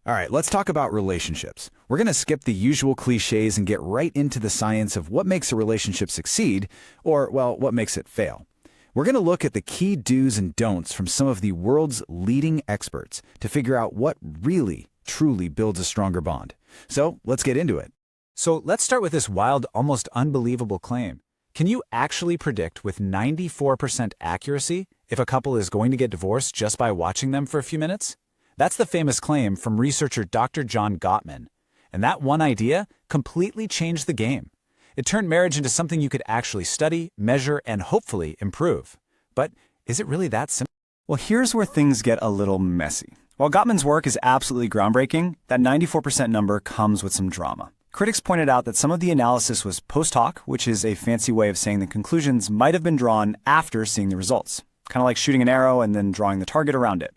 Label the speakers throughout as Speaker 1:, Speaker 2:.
Speaker 1: All right, let's talk about relationships. We're going to skip the usual cliches and get right into the science of what makes a relationship succeed, or, well, what makes it fail. We're going to look at the key do's and don'ts from some of the world's leading experts to figure out what really, truly builds a stronger bond. So let's get into it.
Speaker 2: So let's start with this wild, almost unbelievable claim. Can you actually predict with 94% accuracy if a couple is going to get divorced just by watching them for a few minutes? That's the famous claim from researcher Dr. John Gottman. And that one idea completely changed the game. It turned marriage into something you could actually study, measure, and hopefully improve. But is it really that simple?
Speaker 3: Well, here's where things get a little messy. While Gottman's work is absolutely groundbreaking, that 94% number comes with some drama. Critics pointed out that some of the analysis was post hoc, which is a fancy way of saying the conclusions might have been drawn after seeing the results. Kind of like shooting an arrow and then drawing the target around it.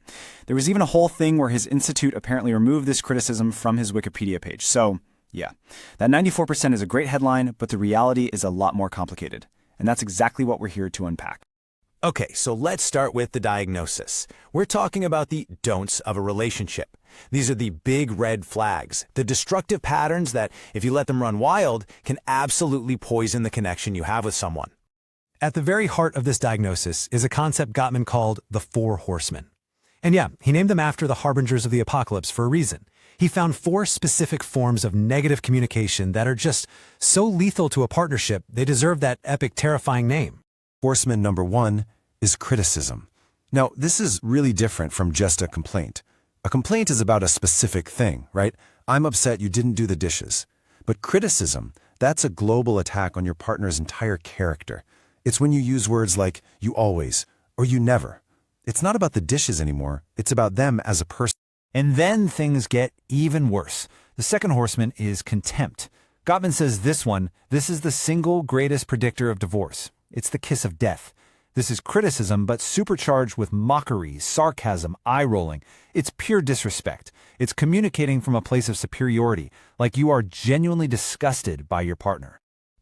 Speaker 3: There was even a whole thing where his institute apparently removed this criticism from his Wikipedia page. So, yeah, that 94% is a great headline, but the reality is a lot more complicated. And that's exactly what we're here to unpack.
Speaker 4: Okay, so let's start with the diagnosis. We're talking about the don'ts of a relationship. These are the big red flags, the destructive patterns that, if you let them run wild, can absolutely poison the connection you have with someone.
Speaker 5: At the very heart of this diagnosis is a concept Gottman called the Four Horsemen. And yeah, he named them after the harbingers of the apocalypse for a reason. He found 4 specific forms of negative communication that are just so lethal to a partnership, they deserve that epic, terrifying name.
Speaker 6: Horseman number 1 is criticism. Now, this is really different from just a complaint. A complaint is about a specific thing, right? I'm upset you didn't do the dishes. But criticism, that's a global attack on your partner's entire character. It's when you use words like you always or you never. It's not about the dishes anymore. It's about them as a person.
Speaker 2: And then things get even worse. The second horseman is contempt. Gottman says this is the single greatest predictor of divorce. It's the kiss of death. This is criticism, but supercharged with mockery, sarcasm, eye-rolling. It's pure disrespect. It's communicating from a place of superiority, like you are genuinely disgusted by your partner.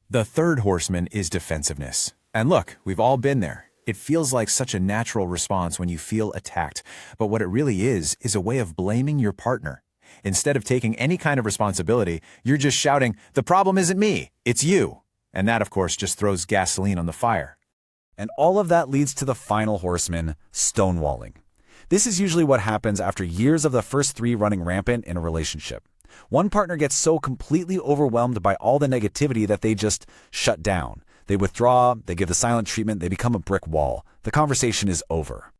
Speaker 1: The third horseman is defensiveness. And look, we've all been there. It feels like such a natural response when you feel attacked. But what it really is a way of blaming your partner. Instead of taking any kind of responsibility, you're just shouting, "The problem isn't me, it's you." And that, of course, just throws gasoline on the fire. And all of that leads to the final horseman, stonewalling. This is usually what happens after years of the first 3 running rampant in a relationship. One partner gets so completely overwhelmed by all the negativity that they just shut down. They withdraw, they give the silent treatment, they become a brick wall. The conversation is over.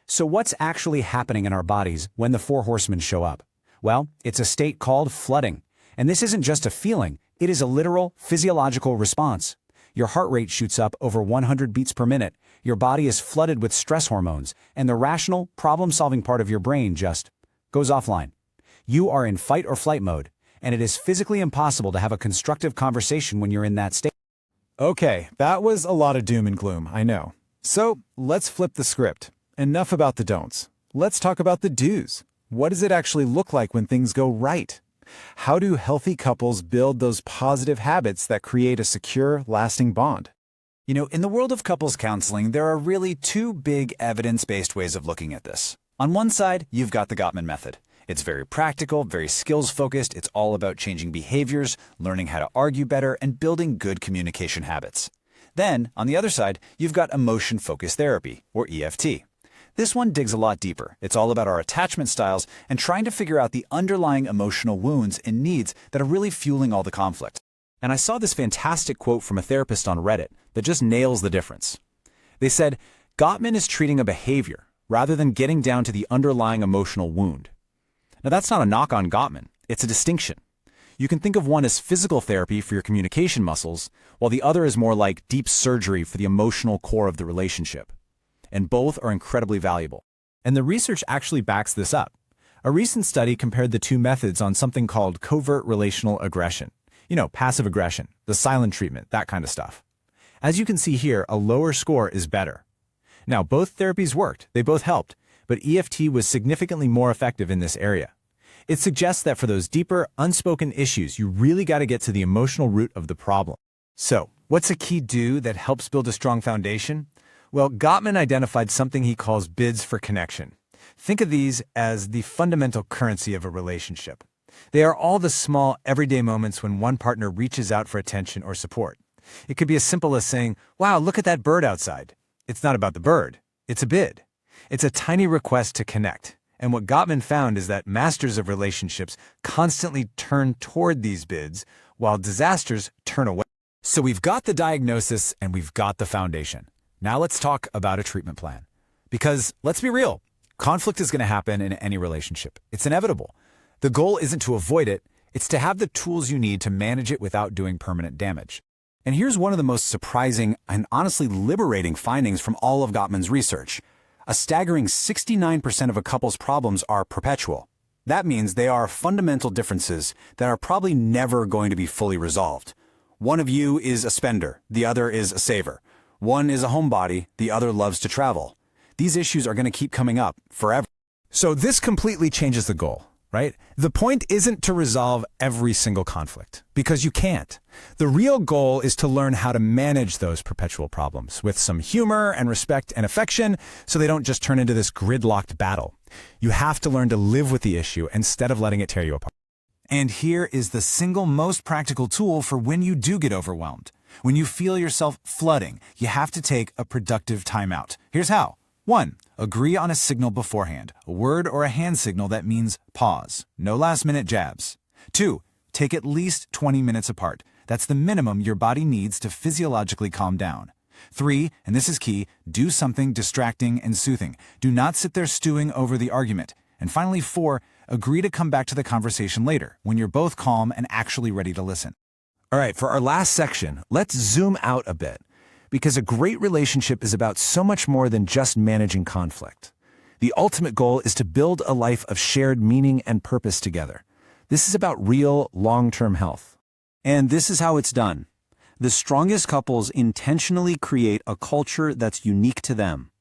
Speaker 2: So what's actually happening in our bodies when the 4 horsemen show up? Well, it's a state called flooding. And this isn't just a feeling, it is a literal physiological response. Your heart rate shoots up over 100 beats per minute, your body is flooded with stress hormones, and the rational, problem-solving part of your brain just goes offline. You are in fight or flight mode, and it is physically impossible to have a constructive conversation when you're in that state.
Speaker 1: Okay, that was a lot of doom and gloom, I know. So let's flip the script. Enough about the don'ts. Let's talk about the do's. What does it actually look like when things go right? How do healthy couples build those positive habits that create a secure, lasting bond?
Speaker 2: You know, in the world of couples counseling, there are really 2 big evidence-based ways of looking at this. On one side, you've got the Gottman Method. It's very practical, very skills-focused. It's all about changing behaviors, learning how to argue better, and building good communication habits. Then, on the other side, you've got emotion-focused therapy, or EFT. This one digs a lot deeper. It's all about our attachment styles and trying to figure out the underlying emotional wounds and needs that are really fueling all the conflict. And I saw this fantastic quote from a therapist on Reddit that just nails the difference. They said, Gottman is treating a behavior rather than getting down to the underlying emotional wound. Now, that's not a knock on Gottman. It's a distinction. You can think of one as physical therapy for your communication muscles, while the other is more like deep surgery for the emotional core of the relationship. And both are incredibly valuable. And the research actually backs this up. A recent study compared the 2 methods on something called covert relational aggression. You know, passive aggression, the silent treatment, that kind of stuff. As you can see here, a lower score is better. Now, both therapies worked. They both helped. But EFT was significantly more effective in this area. It suggests that for those deeper, unspoken issues, you really got to get to the emotional root of the problem. So, what's a key do that helps build a strong foundation? Well, Gottman identified something he calls bids for connection. Think of these as the fundamental currency of a relationship. They are all the small, everyday moments when one partner reaches out for attention or support. It could be as simple as saying, "Wow, look at that bird outside." It's not about the bird. It's a bid. It's a tiny request to connect. And what Gottman found is that masters of relationships constantly turn toward these bids, while disasters turn away.
Speaker 4: So we've got the diagnosis and we've got the foundation. Now let's talk about a treatment plan. Because let's be real, conflict is going to happen in any relationship. It's inevitable. The goal isn't to avoid it, it's to have the tools you need to manage it without doing permanent damage.
Speaker 2: And here's one of the most surprising and honestly liberating findings from all of Gottman's research. A staggering 69% of a couple's problems are perpetual. That means they are fundamental differences that are probably never going to be fully resolved. One of you is a spender, the other is a saver. One is a homebody, the other loves to travel. These issues are going to keep coming up forever.
Speaker 4: So this completely changes the goal, right? The point isn't to resolve every single conflict, because you can't. The real goal is to learn how to manage those perpetual problems with some humor and respect and affection so they don't just turn into this gridlocked battle. You have to learn to live with the issue instead of letting it tear you apart.
Speaker 2: And here is the single most practical tool for when you do get overwhelmed. When you feel yourself flooding, you have to take a productive timeout. Here's how. 1. Agree on a signal beforehand, a word or a hand signal that means pause. No last-minute jabs. 2. Take at least 20 minutes apart. That's the minimum your body needs to physiologically calm down. 3, and this is key, do something distracting and soothing. Do not sit there stewing over the argument. And finally, 4, agree to come back to the conversation later, when you're both calm and actually ready to listen.
Speaker 1: All right, for our last section, let's zoom out a bit. Because a great relationship is about so much more than just managing conflict. The ultimate goal is to build a life of shared meaning and purpose together. This is about real, long-term health.
Speaker 3: And this is how it's done. The strongest couples intentionally create a culture that's unique to them.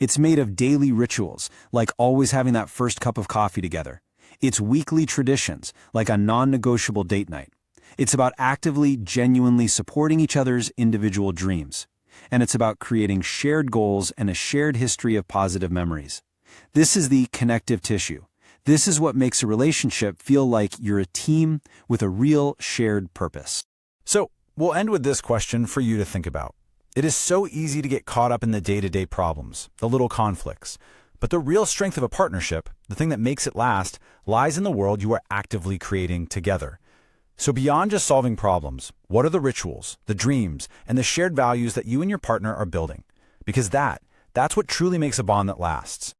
Speaker 3: It's made of daily rituals, like always having that first cup of coffee together. It's weekly traditions, like a non-negotiable date night. It's about actively, genuinely supporting each other's individual dreams. And it's about creating shared goals and a shared history of positive memories. This is the connective tissue. This is what makes a relationship feel like you're a team with a real shared purpose.
Speaker 4: So we'll end with this question for you to think about. It is so easy to get caught up in the day-to-day problems, the little conflicts. But the real strength of a partnership, the thing that makes it last, lies in the world you are actively creating together. So beyond just solving problems, what are the rituals, the dreams, and the shared values that you and your partner are building? Because that's what truly makes a bond that lasts.